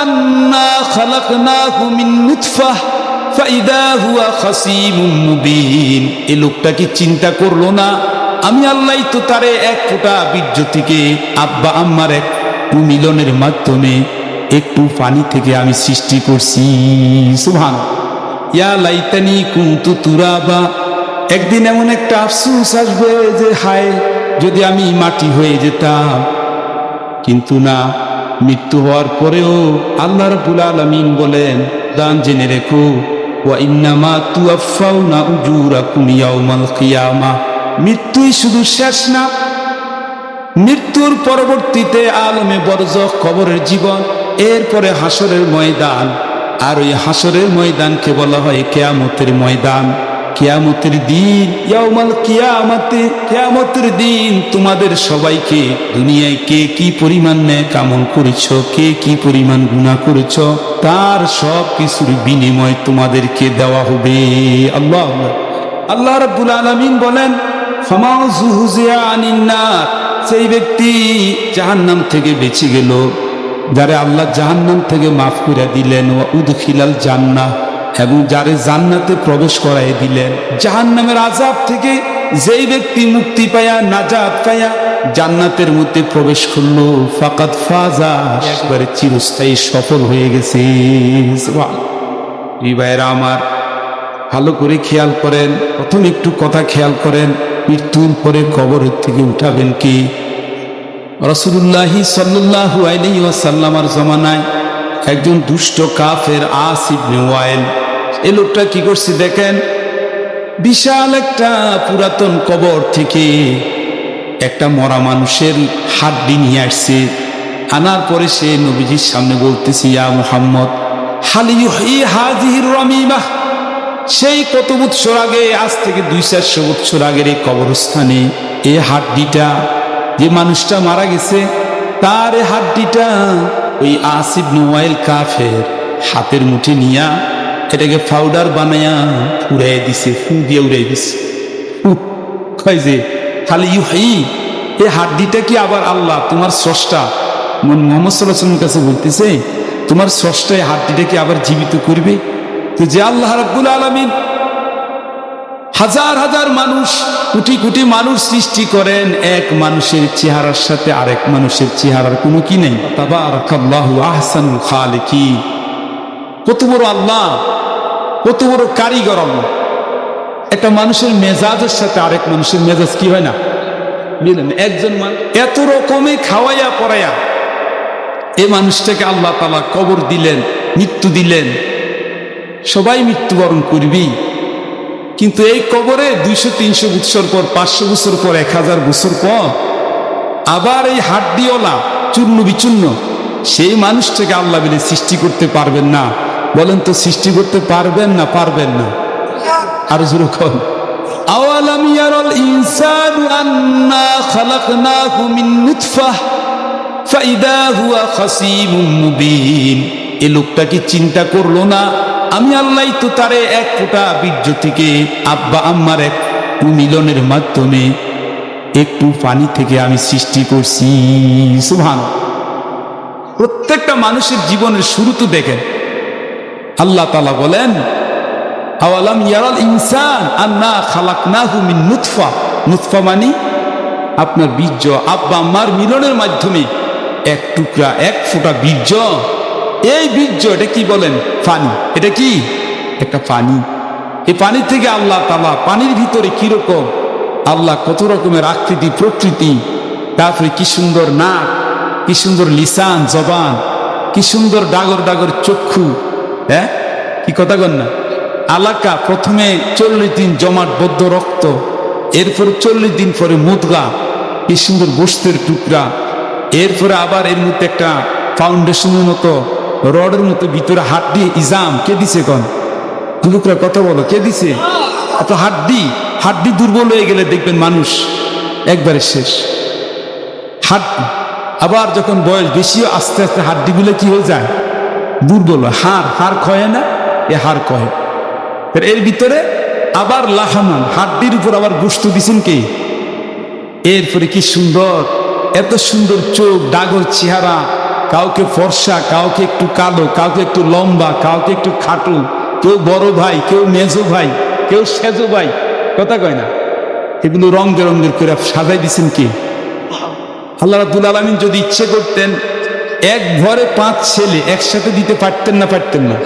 আন্না খালাকনাহু মিন নুতফাহ ফাইদা হুয়া খাসীমুম মুবিন। এই লোকটা কি চিন্তা করলো না আমি আল্লাহ তো তারে এক ফোঁটা বীর্য থেকে আব্বা আম্মার এক মিলনের মাধ্যমে একটু পানি থেকে আমি সৃষ্টি করছি। সুবহানাল্লাহ। ইয়া লাইতানি কুনতু তুরাবা, একদিন এমন একটা আফসোস আসবে যে হায় যদি আমি মাটি হয়ে যেতাম। কিন্তু না, মৃত্যু হওয়ার পরেও আল্লাহ রাব্বুল আলামিন বলেন দান জেনে রেখো ওয়া ইন্নামা তুওয়াফাউনা উজুরাকুম ইয়াউমাল কিয়ামাহ। মৃত্যুই শুধু শেষ না, মৃত্যুর পরবর্তীতে আলমে বরজখ কবরের জীবন, এরপরে হাসরের ময়দান। আর ওই হাসরের ময়দানকে বলা হয় কিয়ামতের ময়দান। কিয়ামতের দিন, ইয়াউমাল কিয়ামাতে, কিয়ামতের দিন তোমাদের সবাইকে দুনিয়ায় কে কি পরিমাণ নেক আমল করেছো, কে কি পরিমাণ গুনাহ করেছো, তার সব কিছুর বিনিময় তোমাদেরকে দেওয়া হবে। আল্লাহ আল্লাহ রাব্বুল আলামিন বলেন ফামান যুহজিয়া আনিন নার, সেই ব্যক্তি জাহান্নাম থেকে বেঁচে গেল, যারে আল্লাহ জাহান্নাম থেকে মাফ করে দিলেন, ওয়া উদখিলাল জান্নাহ, এবং যারে জান্নাতে প্রবেশ করাই দিলেন। জাহান্নামের আযাব থেকে যেই ব্যক্তি মুক্তি পায়া নাজাত পায়া জান্নাতের মধ্যে প্রবেশ করলো, ফাকাদ ফাজা, একবারে চিরস্থায়ী সফল হয়ে গেছে। ভাইয়েরা আমার, ভালো করে খেয়াল করেন, প্রথম একটু কথা খেয়াল করেন, মৃত্যুর পরে কবরের থেকে উঠাবেন কি? রাসূলুল্লাহ সাল্লাল্লাহু আলাইহি ওয়াসাল্লামের জামানায় একজন দুষ্ট কাফের আস ইবনে ওয়াইল, এই লোকটা কি করছে দেখেন, বিশাল একটা পুরাতন কবর থেকে একটা মরা মানুষের হাড্ডি নিয়ে আসছে। আনার পরে সে নবীজির সামনে বলতেছে ইয়া মুহাম্মদ হাল ইউহি হাযিহির রামিমাহ, সেই কত বছর আগে, আজ থেকে 200-400 বছর আগের এই কবরস্থানে এই হাড্ডিটা, যে মানুষটা মারা গেছে তার এই হাড্ডিটা ওই আস ইবনে ওয়াইল কাফের হাতের মুঠে নিয়া এটাকে পাউডার বানায়া উড়াই দিছে, ফু দিয়ে উড়াই দিছে। কয় যে খালি ইউহি, এই হাড্ডিটা কি আবার আল্লাহ তোমার স্রষ্টা মুহাম্মদ সাল্লাল্লাহু আলাইহি ওয়াসাল্লামের কাছে বলতেছে তোমার স্রষ্টা এই হাড্ডিটা কি আবার জীবিত করবে? তো যে আল্লাহ রাব্বুল আলামিন হাজার হাজার মানুষ, কোটি কোটি মানুষ সৃষ্টি করেন, এক মানুষের চেহারার সাথে আরেক মানুষের চেহারার কোনো কি নেই। তাবারাকাল্লাহু আহসানুল খালিকিন। কত বড় আল্লাহ, কত বড় কারিগর আল্লাহ। একটা মানুষের মেজাজের সাথে আরেক মানুষের মেজাজ কি হয় না, বুঝলেন? একজন মানুষ এত রকমে খাওয়াইয়া পড়াইয়া এই মানুষটাকে আল্লাহ তাআলা কবর দিলেন, মৃত্যু দিলেন। সবাই মৃত্যুবরণ করবি, কিন্তু এই কবরে 200-300 বছর পর, 500 বছর পর, 1000 বছর পর আবার এই হাড্ডিওয়ালা চূর্ণ বিচূর্ণ সেই মানুষটাকে আল্লাহ বলে সৃষ্টি করতে পারবেন না? বলেন তো, সৃষ্টি করতে পারবেন না পারবেন না? আর জোরে কোন আওয়ালাম ইয়ারাল ইনসানু আন্না খালাকনাহু মিন নুতফাহ ফাইদা হুয়া খাসীমুম মুবিন। এই লোকটা কি চিন্তা করলো না আমি আল্লাহ তো তারে এক ফোঁটা বীর্য থেকে আব্বা আম্মার এক মিলনের মাধ্যমে একটু পানি থেকে আমি সৃষ্টি করছি। সুবহানাল্লাহ। প্রত্যেকটা মানুষের জীবনের শুরু তো দেখেন আল্লাহ তাআলা বলেন আওয়ালাম ইয়ারাল ইনসান আন্না খালাকনাহু মিন নুতফা। নুতফা মানে আপনার বীর্য, আব্বা আম্মার মিলনের মাধ্যমে এক টুকরা, এক ফোঁটা বীর্য। এই বীর্য, এটা কি বলেন? পানি। এটা কি? একটা পানি। এই পানি থেকে আল্লাহ তাআলা, পানির ভিতরে কিরকম আল্লাহ কত রকমের আকৃতি প্রকৃতি, তারপরে কি সুন্দর নাক, কি সুন্দর লিসান জবান, কি সুন্দর ডাগর ডাগর চক্ষু, হ্যাঁ কি কথা কন না? আলাকা, প্রথমে 40 দিন জমাট বদ্ধ রক্ত, এরপরে 40 দিন পরে মুদগা, কি সুন্দর গোশতের টুকরা, এরপরে আবার এর মধ্যে একটা ফাউন্ডেশনের মতো রডের মতো ভিতরে হাড্ডি, ইজাম। কে দিছে কন? দুলুকরা কথা বলো, কে দিছে? এত হাড্ডি। হাড্ডি দুর্বল হয়ে গেলে দেখবেন মানুষ একবারে শেষ। হাড্ডি আবার যখন বয়স বেশি, আস্তে আস্তে হাড্ডিগুলো কি হয়ে যায়? দুর্বল। হাড় ক্ষয় না, এ হাড় ক্ষয়। এর ভিতরে আবার লাহামান, হাড্ডির উপর আবার গোশত দিছেন কে? এরপরে কি সুন্দর, এত সুন্দর চোখ, ডাগর চেহারা, কাউকে ফর্সা, কাউকে একটু কালো, কাউকে একটু লম্বা, কাউকে একটু খাটো, কেউ বড় ভাই, কেউ মেজো ভাই, কেউ সেজো ভাই, কথা কয় না। এগুলো রং বেরঙ্গের করে সাজাই দিচ্ছেন কি আল্লাহ রাব্বুল আলামিন। যদি ইচ্ছে করতেন এক ঘরে 5 ছেলে একসাথে দিতে পারতেন না? পারতেন না।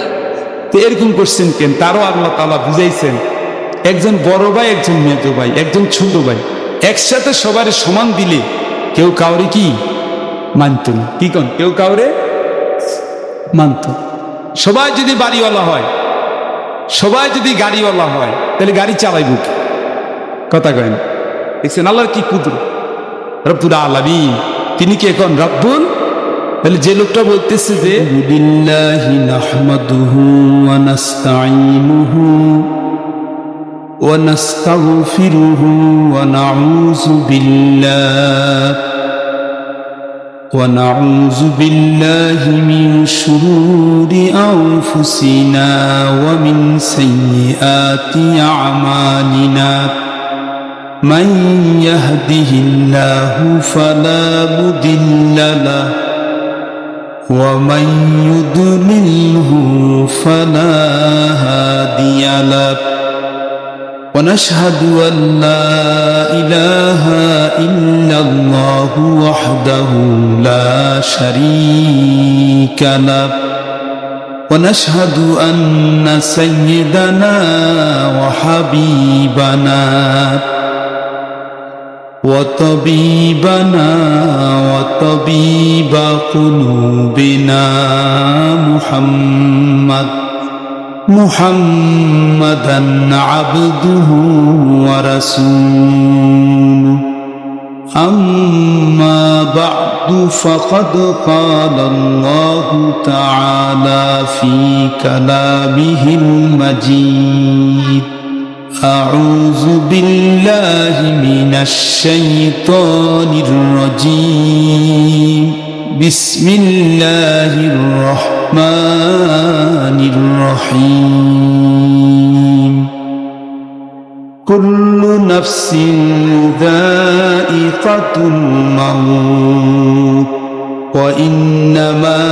তো এরকম করছেন কেন? তারও আল্লাহ তাআলা বুঝাইছেন, একজন বড় ভাই, একজন মেজো ভাই, একজন ছোট ভাই, একসাথে সবার সমান দিলে কেউ কাউরে কি মানত না। কি কোন? কেউ কাউরে মানত। সবাই যদি বাড়িওয়ালা হয়, সবাই যদি গাড়িওয়ালা হয়, তাহলে গাড়ি চালাইব কি? কথা কয় না। দেখছেন আল্লাহর কি কুদরত, রব্বুল আলামিন। তিনি কি এখন রব্বুল? তাহলে যে লোকটা বলতেছে যে বিল্লাহি নাহমাদুহু ওয়া নাস্তাঈনুহু ওয়া নাস্তাগফিরুহু ওয়া নাউযু বিল্লাহি মিন শুরুরি আনফুসিনা ওয়া মিন সাইয়্যাতি আমালিনা মান ইয়াহদিহিল্লাহু ফালা মুদিল্লা লাহু ومن يضلله فلا هادي له ونشهد أن لا إله إلا الله وحده لا شريك له ونشهد أن سيدنا وحبيبنا وطبيبنا وطبيب قلوبنا محمدا عبده ورسوله أما بعد فقد قال الله تعالى في كلامه المجيد أعوذ بالله من الشيطان الرجيم بسم الله الرحمن الرحيم كل نفس ذائقة الموت وإنما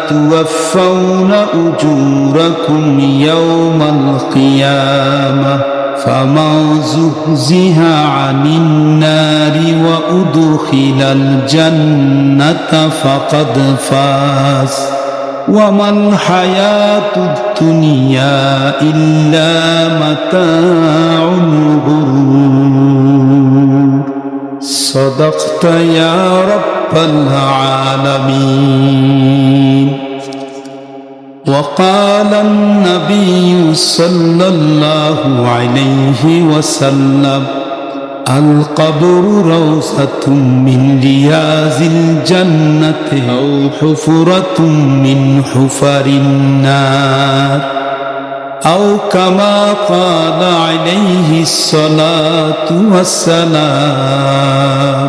توفون أجوركم يوم القيامة فمن زحزح عن النار وأدخل الجنة فقد فاز وما الحياة الدنيا إلا متاع الغرور صدقت يا رب العالمين. وقال النبي صلى الله عليه وسلم القبر روضة من رياض الجنة أو حفرة من حفر النار أو كما قال عليه الصلاة والسلام.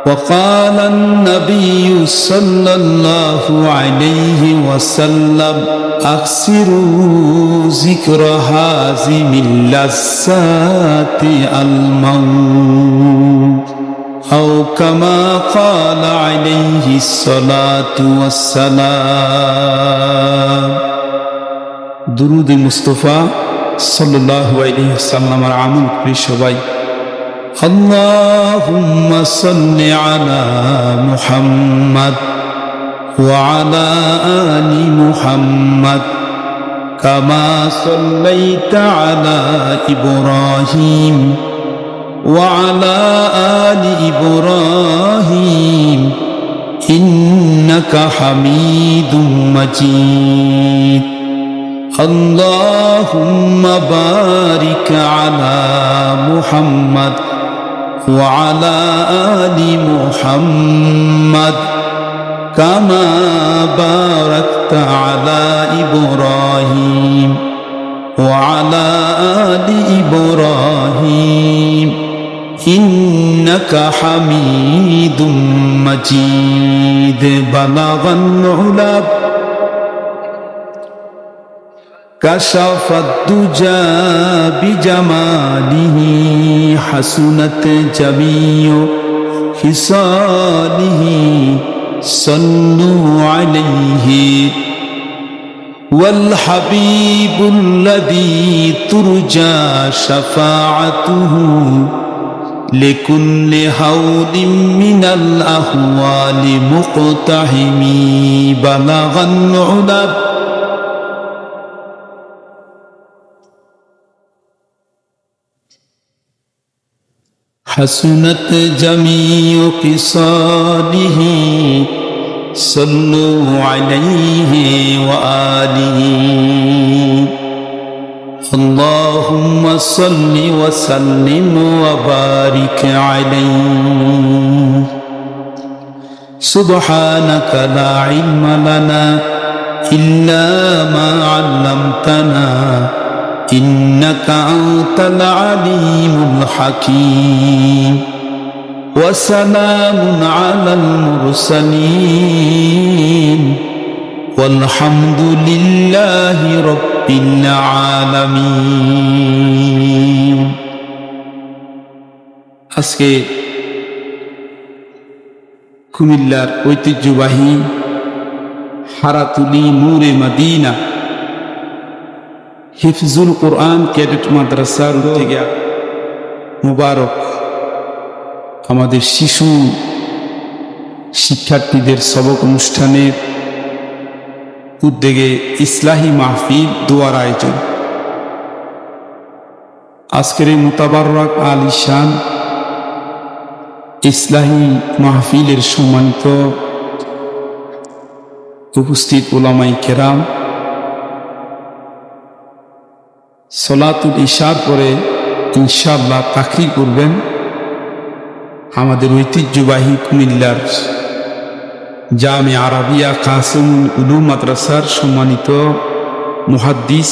وقال النبي صلى الله عليه وسلم أكثروا ذكر هازم اللذات الموت أو كما قال عليه الصلاة والسلام. درود মুস্তাফা সাল্লাল্লাহু আলাইহি ওয়াসাল্লামের আমল করি সবাই। اللهم صل على محمد وعلى آل محمد كما صليت على إبراهيم وعلى آل إبراهيم إنك حميد مجيد. اللهم بارك على محمد وعلى آل محمد كما باركت على إبراهيم وعلى آل إبراهيم إنك حميد مجيد. بلغ العلا كشف الدجى بجماله حسنت جميع خصاله صلوا عليه والحبيب الذي ترجى شفاعته لكل هول من الأهوال مقتحم بلغ العلا حسنت جميع خصاله صلوا عليه وآله اللهم صل وسلم وبارك عليه سبحانك لا علم لنا إلا ما علمتنا إنك أنت العليم الحكيم وسلام على المرسلين والحمد لله رب العالمين আজকে কুমিল্লার ঐতিহ্যবাহী হারাতুলি নূরে মদিনা হিফজুল কোরআন ক্যাডেট মাদ্রাসার থেকে মুবারক আমাদের শিশু শিক্ষার্থীদের সবক অনুষ্ঠানের উদ্যোগে ইসলাহি মাহফিল দোয়ার আয়োজন। আজকের এই মুতাবাররক আলিশান ইসলাহি মাহফিলের সম্মানিত উপস্থিত উলামায়ে কেরাম, সলাতুল ইশার পরে ইনশাআল্লাহ তাকরীর করবেন আমাদের ঐতিহ্যবাহী কুমিল্লার জামে আরাবিয়া কাসিমুল উলুম মাদ্রাসার সম্মানিত মুহাদ্দিস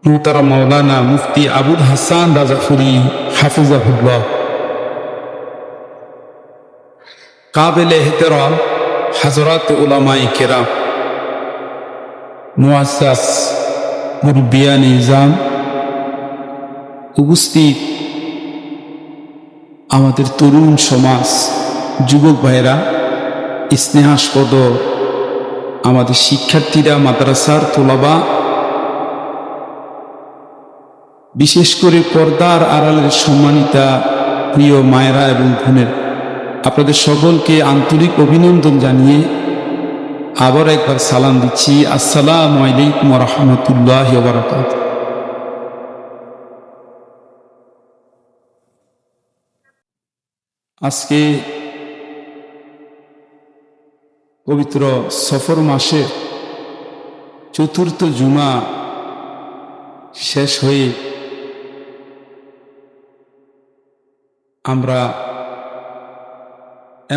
মুহতারাম মাওলানা মুফতি আবুল হাসান রাজাফুরি হাফিজাহুল্লাহ। কাবিলে ইহতিরাম হযরত উলামায়ে কেরাম, মুআসসাস মুরব্বিয়ান নিজাম, উপস্থিত আমাদের তরুণ সমাজ, যুবক ভাইরা, স্নেহাস্পদ আমাদের শিক্ষার্থীরা, মাদ্রাসার তোলাবা, বিশেষ করে পর্দার আড়ালের সম্মানিতা প্রিয় মায়েরা এবং বোনের, আপনাদের সকলকে আন্তরিক অভিনন্দন জানিয়ে আবার একবার সালাম দিচ্ছি। আসসালামু আলাইকুম ওয়া রাহমাতুল্লাহি ওয়া বারাকাতুহু। আজকে পবিত্র সফর মাসে চতুর্থ জুমা শেষ হয়ে আমরা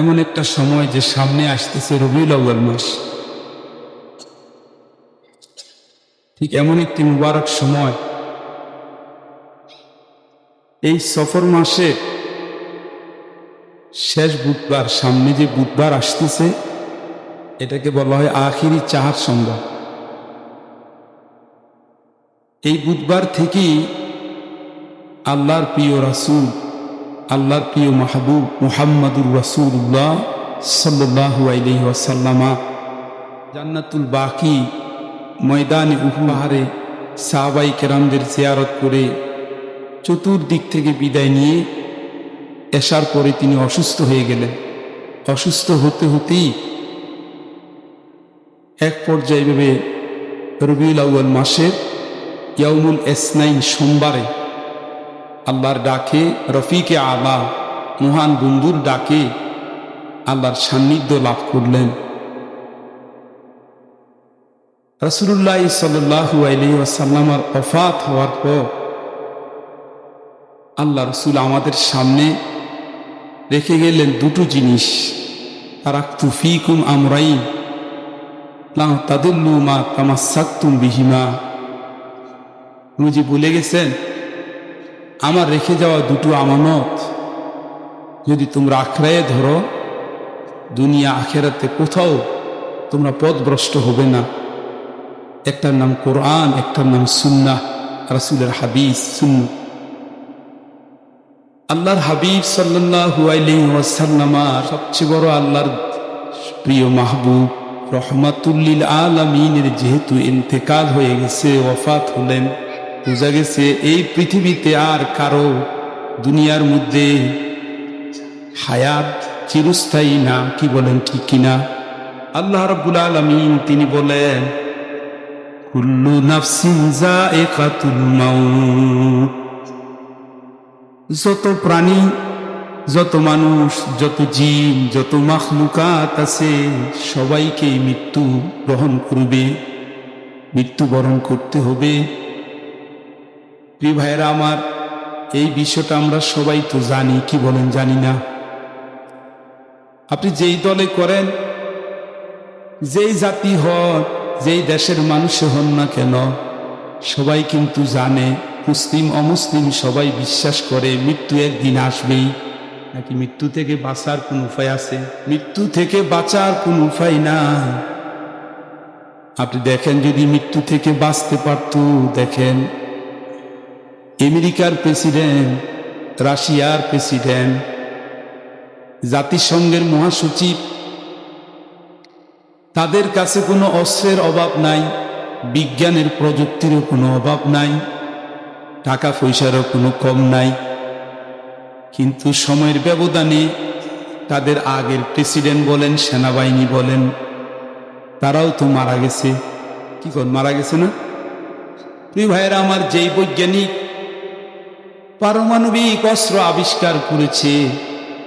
এমন একটা সময় যে সামনে আসতেছে রবিউল আউয়াল মাস, ঠিক এমন একটি মুবারক সময়। এই সফর মাসে শেষ বুধবার, সামনে যে বুধবার আসতেছে, এটাকে বলা হয় আখিরি চাহার সন্ধ্যা। এই বুধবার থেকেই আল্লাহর প্রিয় রাসূল, আল্লাহর প্রিয় মাহবুব মুহাম্মাদুর রাসূলুল্লাহ সাল্লাল্লাহু আলাইহি ওয়াসাল্লাম জান্নাতুল বাকি ময়দানে উপহারে সাহাবায়ে কেরামদের জিয়ারত করে চতুর্দিক থেকে বিদায় নিয়ে এশার পরে তিনি অসুস্থ হয়ে গেলেন। অসুস্থ হতে হতেই এক পর্যায়ে ভেবে রবিউল আউয়াল মাসের ইয়াউমুল ইসনাইন সোমবারে আল্লাহর ডাকে, রফিকে আলা মহান বন্ধুর ডাকে আল্লাহর সান্নিধ্য লাভ করলেন। রাসূলুল্লাহ সাল্লাল্লাহু আলাইহি ওয়াসাল্লামের ওফাত হওয়ার পর আল্লাহ রাসূল আমাদের সামনে রেখে গেলেন দুটো জিনিস, তারাকতু ফীকুম আমরাইন লা তাদুল্লু মা তামাসসাকতুম বিহিমা। নবীজি বলে গেছেন, আমার রেখে যাওয়া দুটো আমানত যদি তোমরা আঁকড়ায়ে ধরো, দুনিয়া আখেরাতে কোথাও তোমরা পথভ্রষ্ট হবে না। একটার নাম কোরআন, একটার নাম সুন্নাহ, রাসূলের হাদিস সুন্নাহ। আল্লাহর হাবিব সাল্লাল্লাহু আলাইহি ওয়াসাল্লাম সবচেয়ে বড় আল্লাহর প্রিয় মাহবুব রহমাতুল্লিল আলামিনের যেহেতু ইন্তেকাল হয়ে গেছে, ওয়াফাত হলেন, বোঝা গেছে এই পৃথিবীতে আর কারো দুনিয়ার মধ্যে হায়াত চিরস্থায়ী না। কি বলেন, ঠিক কিনা? আল্লাহ রাব্বুল আলামিন তিনি বলেন, কুল্লু নাফসিন যায়িকাতুল মাউত। যত প্রাণী, যত মানুষ, যত জীব, যত মাখলুকাত আছে সবাইকে মৃত্যু গ্রহণ করবে, মৃত্যুবরণ করতে হবে। প্রিয় ভাইয়েরা আমার, এই বিষয়টা আমরা সবাই তো জানি। কি বলেন, জানি না? আপনি যেই দলে করেন, যেই জাতি হন, যেই দেশের মানুষ হন না কেন, সবাই কিন্তু জানে, মুসলিম অমুসলিম সবাই বিশ্বাস করে মৃত্যু একদিন আসবেই। নাকি মৃত্যু থেকে বাঁচার কোন উপায় আছে? মৃত্যু থেকে বাঁচার কোন উপায় নাই। আপনি দেখেন, যদি মৃত্যু থেকে বাঁচতে পারত, দেখেন আমেরিকার প্রেসিডেন্ট, রাশিয়ার প্রেসিডেন্ট, জাতিসংঘের মহাসচিব, তাদের কাছে কোনো অস্ত্রের অভাব নাই, বিজ্ঞানের প্রযুক্তিরও কোনো অভাব নাই, টাকা পয়সারও কোনো কম নাই, কিন্তু সময়ের ব্যবধানে তাদের আগের প্রেসিডেন্ট বলেন, সেনাবাহিনী বলেন, তারাও তো মারা গেছে। কি কর, মারা গেছে না? প্রিয় ভাইয়েরা আমার, যেই বৈজ্ঞানিক পারমাণবিক অস্ত্র আবিষ্কার করেছে,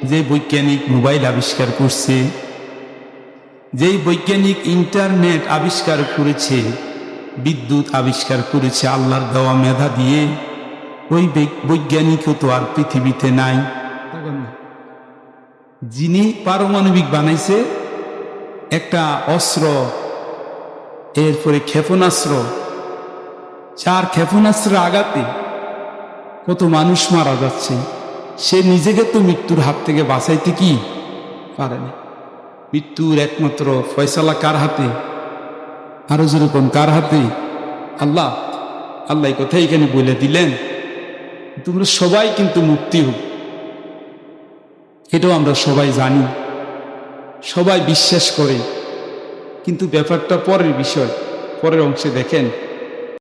যে বৈজ্ঞানিক মোবাইল আবিষ্কার করছে, যেই বৈজ্ঞানিক ইন্টারনেট আবিষ্কার করেছে, বিদ্যুৎ আবিষ্কার করেছে আল্লাহর দেওয়া মেধা দিয়ে, ওই বৈজ্ঞানিকও তো আর পৃথিবীতে নাই। যিনি পারমাণবিক বানাইছে একটা অস্ত্র, এরপরে ক্ষেপণাস্ত্র, 4 ক্ষেপণাস্ত্রের আঘাতে কত মানুষ মারা যাচ্ছে, সে নিজেকে তো মৃত্যুর হাত থেকে বাঁচাইতে কি পারে না। মৃত্যুর একমাত্র ফয়সালা কার হাতে? আরো যেরকম কার হাতে? আল্লাহ। আল্লাহ এই কথা এখানে বলে দিলেন, তোমরা সবাই কিন্তু মুক্তি হোক, এটাও আমরা সবাই জানি, সবাই বিশ্বাস করে, কিন্তু ব্যাপারটা পরের বিষয়। পরের অংশে দেখেন,